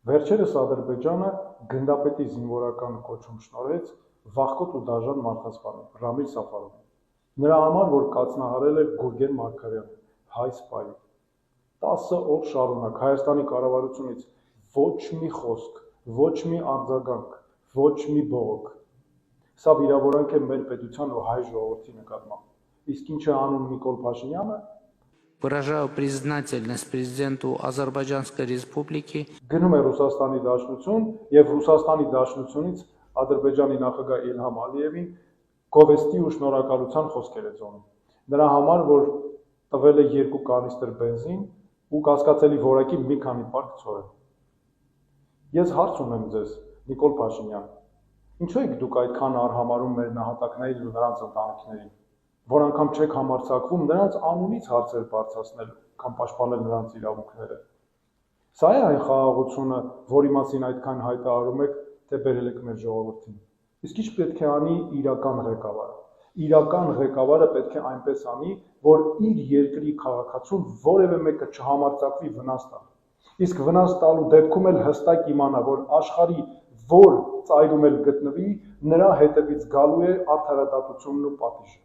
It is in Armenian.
Վերջերս Ադրբեջանը գնդապետի զինվորական կոչում շնորհեց վախկոտ ու դաժան մարդասպանին Ռամիլ Սաֆարովին, նրա համար, որ կացնահարել էր Գուրգեն Մարգարյանը, հայ սպայի։ 10 օր շարունակ Հայաստանի կառավարությունից ոչ մի խոսք, ոչ մի արձագանք, ոչ մի բողոք։ Սա վիրավորանք է մեր պետության ու հայ ժողովրդի նկատմամբ։ Իսկ ինչ է անում Նիկոլ Փաշինյանը։ Выражаю признательность президенту Азербайджанской Республики. Գնում է Ռուսաստանի Դաշնություն եւ Ռուսաստանի Դաշնությունից Ադրբեջանի նախագահ Իլհամ Ալիևին գովեստի ու շնորհակալության խոսքեր է զոնում։ Նրա համար, որ տվել է 2 կանիստր բենզին ու կասկածելի որակի մի քանի պարկ ցորեն։ Ես հարց ունեմ ձեզ, Նիկոլ Փաշինյան, ինչու եք դուք այդքան արհամարում մեր նահատակներին ու նրանց ընտանիքներին, որ անգամ չեք համարձակվում նրանց անունից հարցեր բարձրացնել կամ պաշտպանել նրանց իրավունքները։ Սա է այն խաղաղությունը, որի մասին այդքան հայտարարում եք, թե բերել եք մեր ժողովրդին։ Իսկ ինչ պետք է անի իրական ղեկավարը։ Իրական ղեկավարը պետք է այնպես անի, որ իր երկրի քաղաքացուն որևէ մեկը չհամարձակվի վնաս տալ։ Իսկ վնաս տալու դեպքում էլ հստակ իմանա, որ աշխարհի որ ծայրում էլ գտնվի, նրա հետևից գալու է արդարադատությունն ու պատիժը։